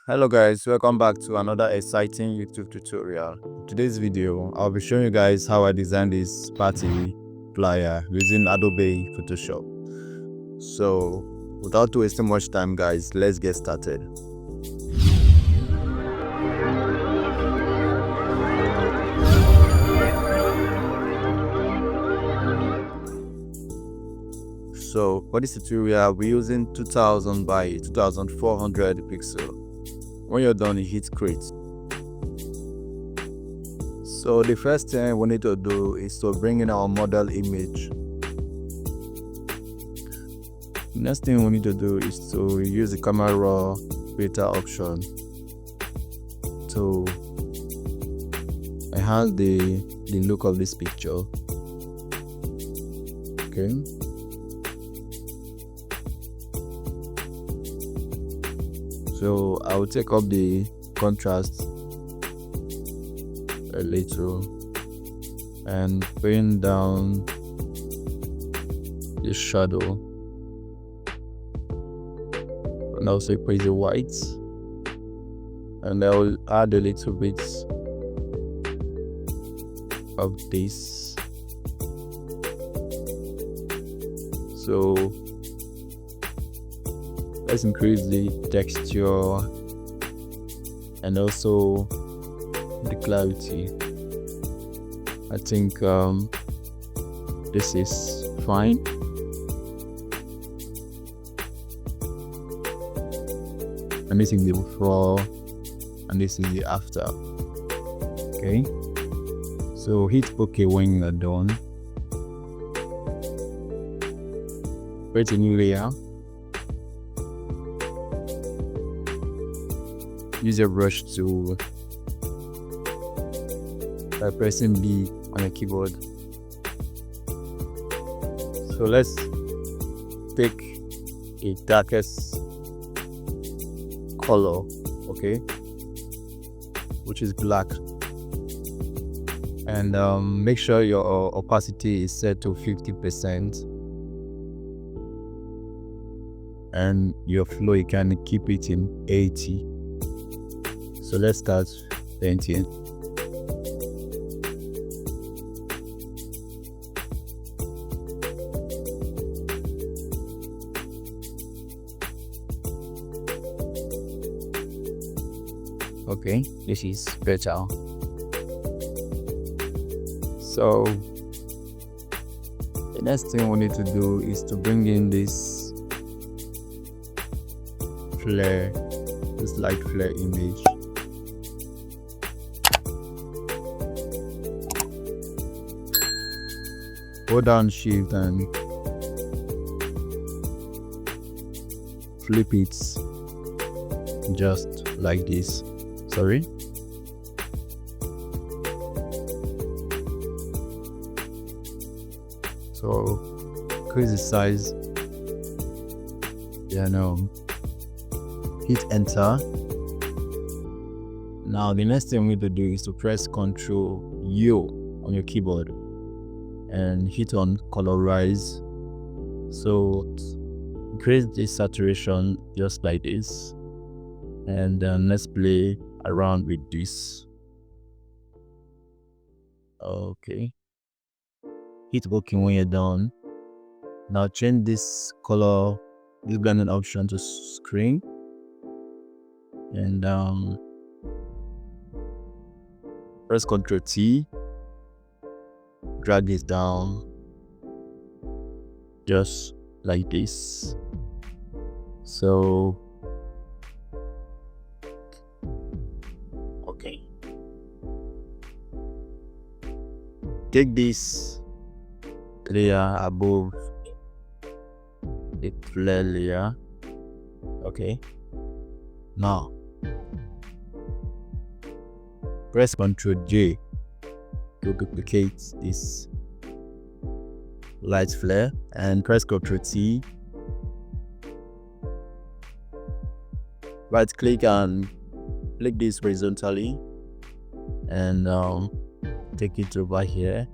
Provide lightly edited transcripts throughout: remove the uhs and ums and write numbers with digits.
Hello guys, welcome back to another exciting YouTube tutorial. In today's video, I'll be showing you guys how I designed this party flyer using Adobe Photoshop. So without wasting much time guys, let's get started. So for this tutorial, we're using 2000 by 2400 pixel. When you're done, you hit create. So the first thing we need to do is to bring in our model image. The next thing we need to do is to use the camera raw filter option to enhance the look of this picture. Okay. So I will take up the contrast a little and bring down the shadow, and also put the white, and I will add a little bit of this. So let's increase the texture and also the clarity. I think this is fine. And this is the before and this is the after. Okay, so hit OK when you're done. Create a new layer. Use your brush tool by pressing B on your keyboard. So let's take a darkest color, okay, which is black, and make sure your opacity is set to 50%, and your flow you can keep it in 80. So let's start painting. Okay, this is better. So the next thing we need to do is to bring in this flare, this light flare image. Hold down shift and flip it just like this. Sorry. So increase the size. Yeah, no. Hit enter. Now the next thing we need to do is to press Ctrl U on your keyboard and hit on colorize. So increase the saturation just like this, and then let's play around with this. Okay, hit OK when you're done. Now change this color, this blending option to screen, and press Ctrl T, drag this down just like this. So okay, take this layer above the flare layer. Okay, now press Ctrl J to duplicate this light flare, and press Ctrl T, right click and click this horizontally, and take it over here,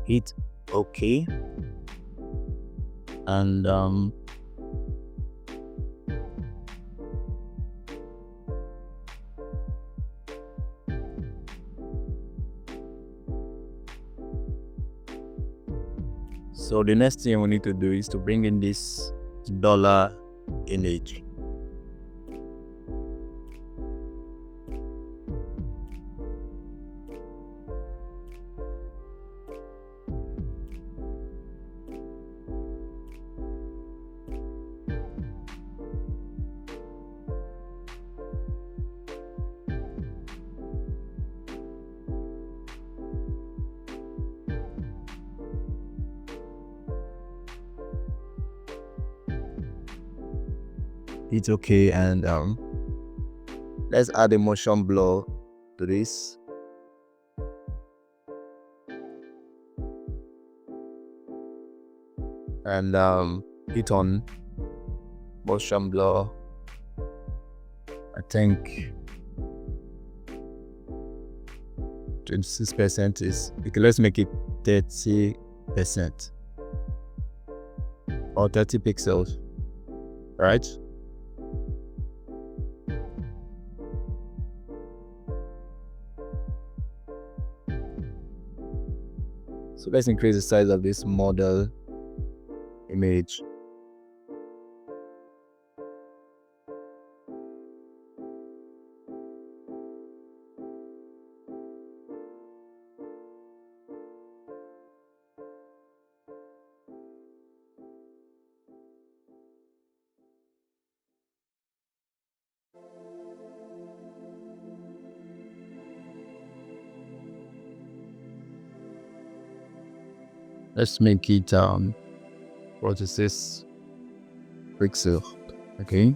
hit OK, and So the next thing we need to do is to bring in this dollar image. It's okay, and let's add a motion blur to this. And hit on motion blur. I think 26% is okay. Let's make it 30% or 30 pixels, right? So let's increase the size of this model image. Let's make it 46 pixel. Okay.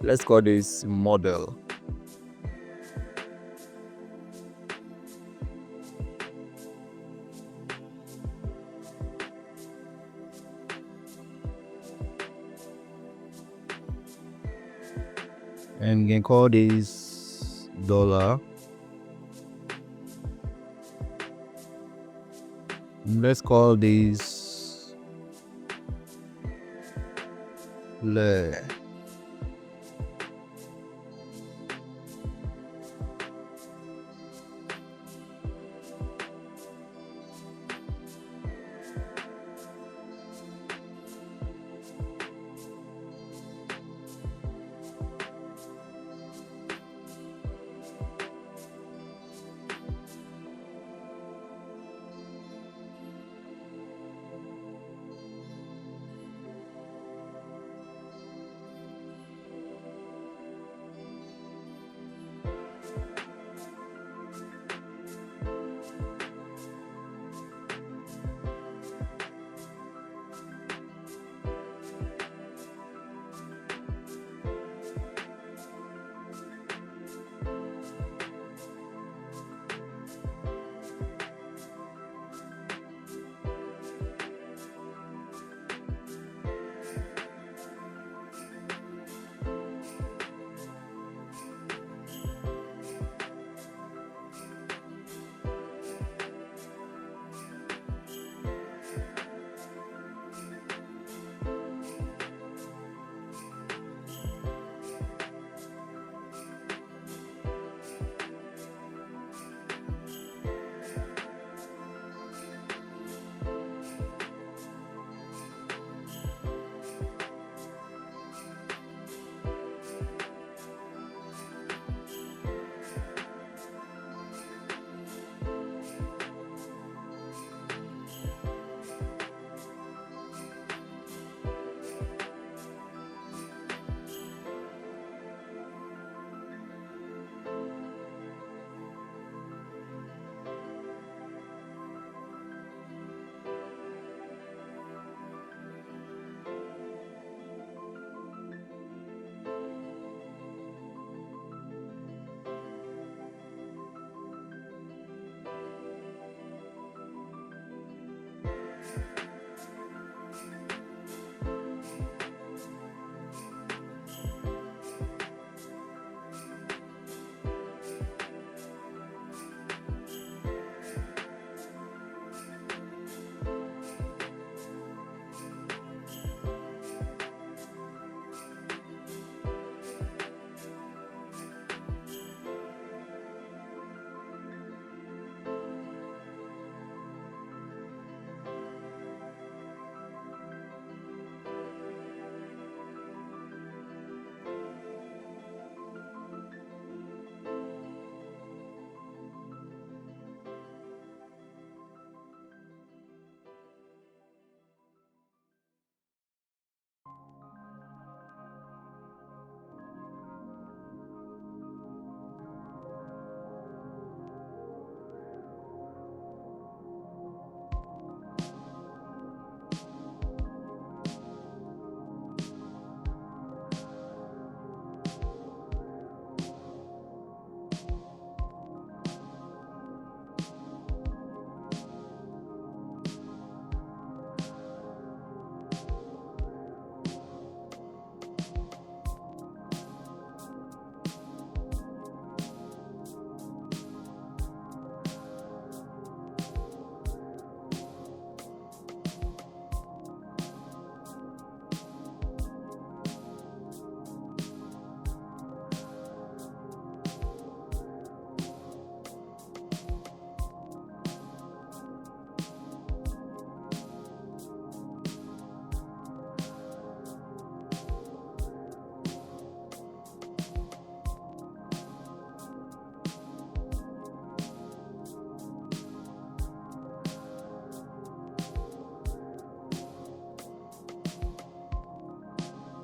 Let's call this model. And we can call this dollar. Let's call this le.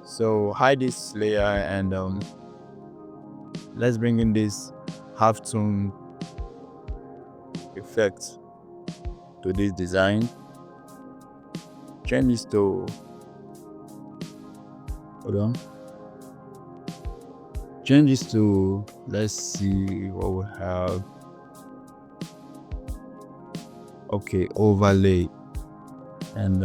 So hide this layer and let's bring in this halftone effect to this design. Change this to, hold on, change this to, let's see what we have. Okay, overlay, and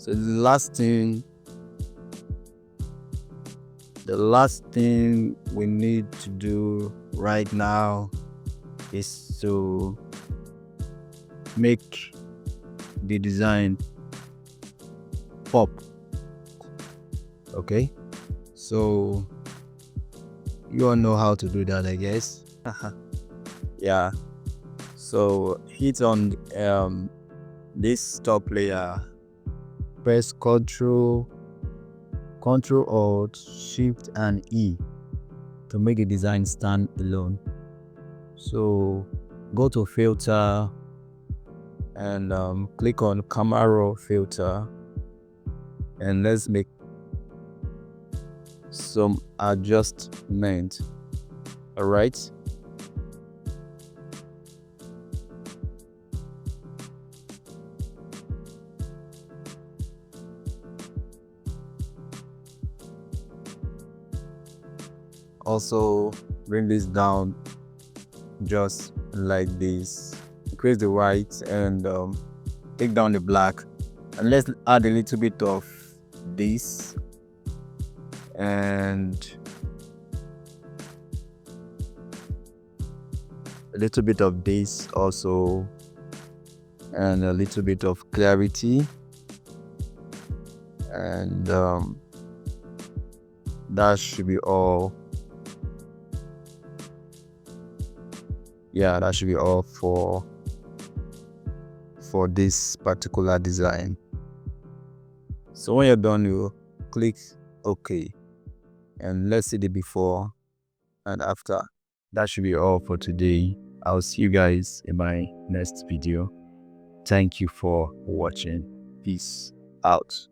so the last thing we need to do right now is to make the design pop. Okay, so you all know how to do that, I guess. Yeah, so hit on this top layer, press Ctrl Alt Shift and E to make the design stand alone. So go to filter and click on camera raw filter, and let's make some adjustment. All right, also bring this down just like this, increase the white and take down the black, and let's add a little bit of this and a little bit of this also, and a little bit of clarity, and that should be all. Yeah, that should be all for this particular design. So when you're done, you click OK, and let's see the before and after. That should be all for today. I'll see you guys in my next video. Thank you for watching. Peace out.